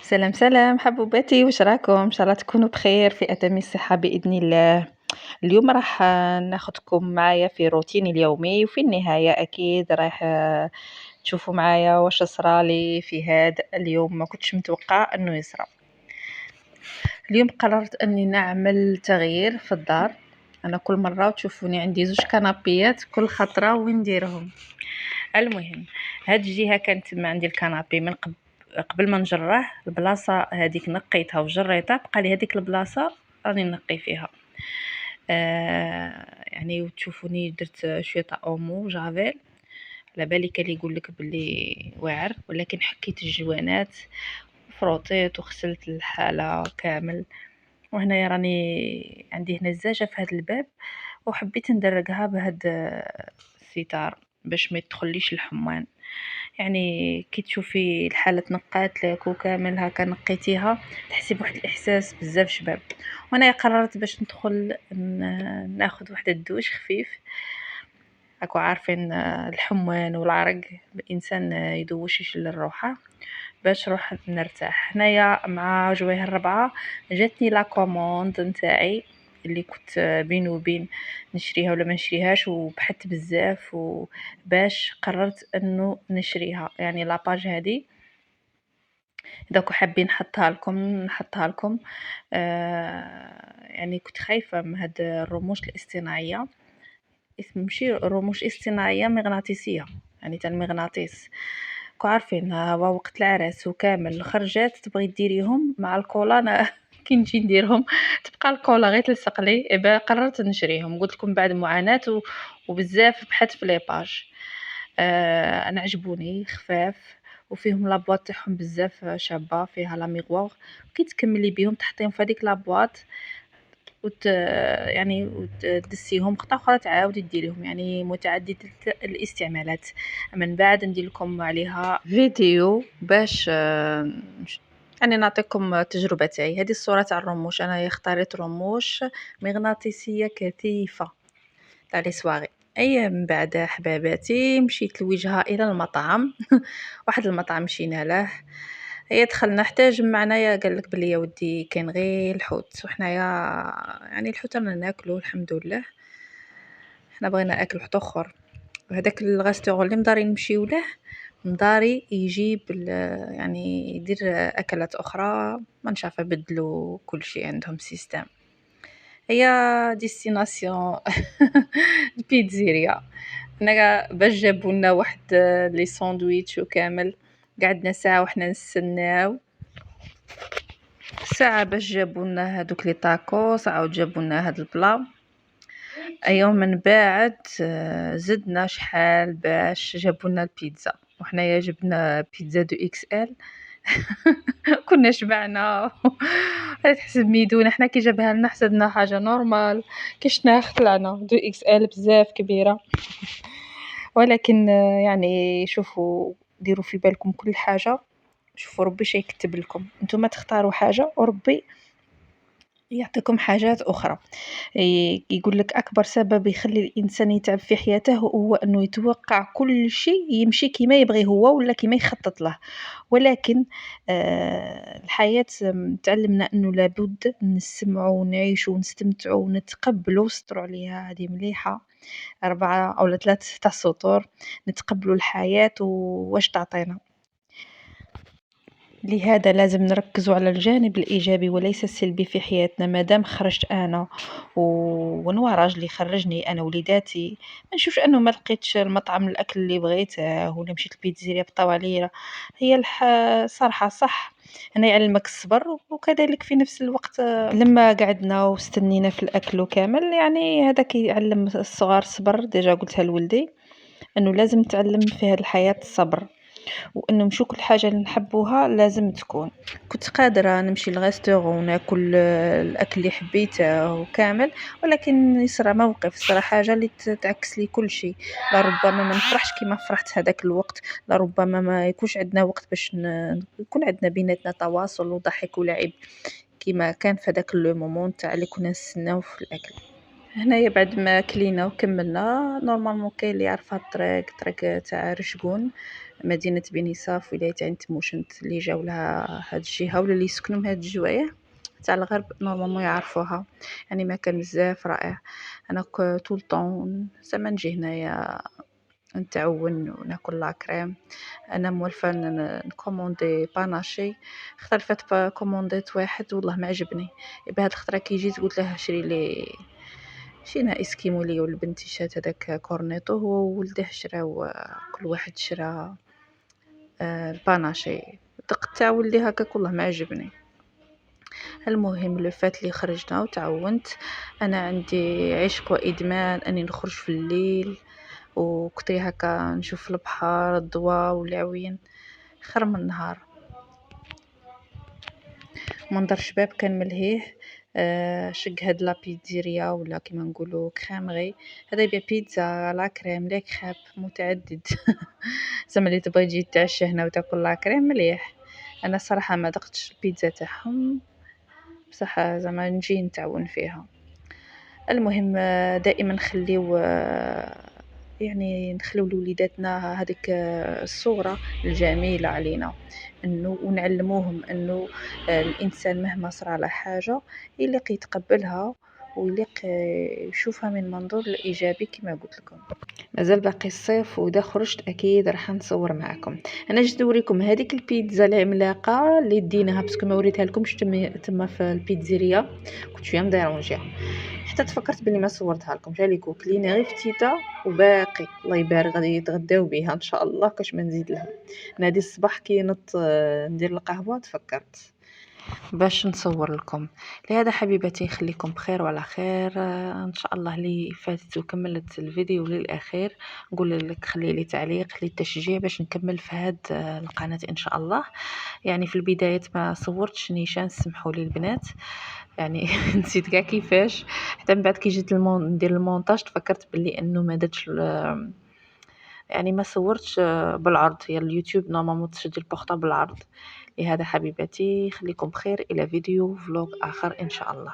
سلام سلام حبوباتي، واش راكم؟ ان شاء الله تكونوا بخير في اتم الصحه باذن الله. اليوم راح ناخدكم معايا في روتيني اليومي، وفي النهايه اكيد راح تشوفوا معايا واش صرالي في هذا اليوم ما كنتش متوقع انه يصرى. اليوم قررت اني نعمل تغيير في الدار. انا كل مره تشوفوني عندي زوج كنابيات كل خطره وين نديرهم. المهم، هاد الجهه كانت ما عندي الكنابي من قبل ما نجراه، البلاصه هذيك نقيتها وجريتها، بقى لي هذيك البلاصه راني نقي فيها. يعني وتشوفوني درت شويه تاع اومو جافيل، على بالي كان يقول لك بلي واعر، ولكن حكيت الجوانات فروطيت وغسلت الحاله كامل. وهنايا راني عندي هنا الزاجه في هذا الباب، وحبيت ندرقها بهاد الستار باش ما يدخليش الحمان. يعني كي تشوفي الحاله تنقات لك وكامل هكا نقيتيها، تحسي بواحد الاحساس بزاف شباب. وانا قررت باش ندخل ناخذ واحد الدوش خفيف. راكو عارفين الحمان والعرق الانسان يدوش يشل الروحه باش نروح نرتاح. هنايا مع جويه الربعه جاتني لا كوموند نتاعي اللي كنت بين وبين نشريها ولا ما نشريهاش، وبحثت بزاف وباش قررت انه نشريها. يعني لاباج هذه اذا كنتوا حابين نحطها لكم. يعني كنت خايفه من هاد الرموش الاصطناعيه، اسم ماشي رموش اصطناعيه مغناطيسيه، يعني تاع المغناطيس. كو عارفين هو وقت العرس وكامل الخرجات تبغي ديريهم مع الكولا، انا كي نجي نديرهم تبقى الكولا غير تلصق لي. إبا قررت نشريهم، قلت لكم بعد معاناه وبزاف بحثت في لي باج. انا عجبوني خفاف، وفيهم لابواط تاعهم بزاف شابه، فيها لا ميغوار. كي تكملي بهم تحطيهم في هذيك لابواط يعني وتدسيهم خطره اخرى تعاودي ديريهم، يعني متعدده الاستعمالات. من بعد ندير لكم عليها فيديو باش يعني نعطيكم تجربه تاعي. هذه الصوره تاع الرموش، انا اختاريت رموش مغناطيسيه كثيفه تاع لي سواغي. اي من بعد حباباتي مشيت لوجهه الى المطعم. واحد المطعم مشينا له. هي دخلنا حتى جمعنا، يا قال لك بلي يا ودي كاين غير الحوت، وحنايا يعني الحوت رانا ناكلو الحمد لله. حنا بغينا اكل حوت اخر. هذاك الغاستور اللي مداري نمشيو له، مداري يجيب يعني يدير اكلات اخرى ما نشافه، بدلوا كل شيء عندهم سيستم. هي ديستيناسيون البيتزيريا. حنا باش جابوا لنا واحد لي ساندويتش وكامل، قعدنا ساعه وحنا نستناو ساعه باش جابوا لنا هذوك لي تاكوس، عاود جابوا لنا هذا البلا. ايوم من بعد زدنا شحال باش جابوا لنا البيتزا، وحنايا جبنا بيتزا دو اكس ال. كنا شبعنا. تحسب ميدونه، حنا كي جابها لنا حسبنا حاجه نورمال، كي شنا خلعنا دو اكس ال بزاف كبيره. ولكن يعني شوفوا، ديروا في بالكم كل حاجه. شوفوا ربي شي يكتب لكم، نتوما تختاروا حاجه وربي يعطيكم حاجات اخرى. يقول لك اكبر سبب يخلي الانسان يتعب في حياته هو انه يتوقع كل شيء يمشي كما يبغي هو ولا كما يخطط له. ولكن الحياة تعلمنا انه لابد نسمعوا ونعيشوا ونستمتعوا ونتقبلوا. سطروا عليها هذه مليحة، 4 أو 3 تاع السطور. نتقبلوا الحياة واش تعطينا. لهذا لازم نركزوا على الجانب الإيجابي وليس السلبي في حياتنا. مادام خرجت أنا ونوا راجلي خرجني أنا وليداتي، ما نشوفش أنه ما لقيتش المطعم الأكل اللي بغيته ولا مشيت البيتزيريا بالطواليرة. هي صراحة صح، أنا يعلمك الصبر، وكذلك في نفس الوقت لما قعدنا واستنينا في الأكل وكامل، يعني هذا كيعلم الصغار الصبر. ديجا قلتها لولدي أنه لازم تعلم في هذه الحياة الصبر، وانه مشو كل حاجه اللي نحبوها لازم تكون. كنت قادره نمشي للغاستور وناكل الاكل اللي حبيته وكامل، ولكن يصرى موقف، صرا حاجه اللي تعكس لي كل شيء. لربما ما نفرحش كيما فرحت هذاك الوقت، لربما ما يكونش عندنا وقت باش يكون عندنا بيناتنا تواصل وضحك ولعب كيما كان في هذاك لو مومون تاع اللي كنا نستناو في الاكل. هنايا بعد ما كلينا وكملنا نورمالمون كاين اللي يعرف هاد الطريق تاع رشقون، مدينة بني صاف ولاية عين تموشنت، اللي جاو لها هاد الجهة ولا اللي يسكنوا من هاد الجوايه تاع الغرب نورمالمون يعرفوها، يعني مكان بزاف رائع. انا طول طون زعما نجي هنايا نتعون وناكل لاكريم. انا موالفه نكوموندي باناشي، الخطره اللي فاتت كومونديت واحد والله ما عجبني، بهاد الخطره كي جيت قلت له شري لي شينا اسكيمو ليا ولبنتي شات هذاك كورنيطو، هو وولده شراو كل واحد شرا الباناشي، دق تاع ولدي هكاك والله ما عجبني. المهم لو فات اللي خرجنا وتعاونت، انا عندي عشق وادمان اني نخرج في الليل وكتري هكا نشوف البحر الضواء والعوين خير من النهار. منظر شباب كان ملهيه. شق هاد لا بيتزيريا ولا كيما نقولوا كريمري، هذا يبيع بيتزا لا كريم لا كريب متعدد زعما اللي تبغي تجي تعشى هنا وتاكل لا كريم مليح. انا صراحه ما دقتش البيتزا تاعهم بصح زعما نجي نتعاون فيها. المهم دائما نخليو يعني نخليو لوليداتنا هذيك الصورة الجميلة علينا، انه ونعلموهم انه الانسان مهما صرا له حاجة يليق يتقبلها ويليق يشوفها من منظور الايجابي كما قلت لكم. مازال باقي الصيف واذا خرجت اكيد راح نصور معكم. انا جيت نوريكم هذيك البيتزا العملاقه اللي ديناها باسكو ما وريتها لكمش تما في البيتزيريا، كنت شويه مديرونجيه حتى تفكرت بلي ما صورتها لكم. جاليكو كلينا غير فتيته وباقي الله يبارك غادي يتغداو بها ان شاء الله كاش ما نزيد لها. نادي الصباح كي نط ندير القهوه تفكرت باش نصور لكم. لهذا حبيباتي خليكم بخير وعلى خير. ان شاء الله اللي فاتت وكملت الفيديو للاخير نقول لك خلي لي تعليق لي تشجيع باش نكمل في هاد القناه ان شاء الله. يعني في البدايه ما صورتش نيشان، سمحوا لي البنات يعني نسيت كاع كيفاش، حتى من بعد كي جيت ندير المونتاج تفكرت باللي انه ما درتش يعني ما صورتش بالعرض، هي اليوتيوب نورمالمون تشدي البورطابل بالعرض. لهذا حبيباتي خليكم بخير، الى فيديو فلوق اخر ان شاء الله.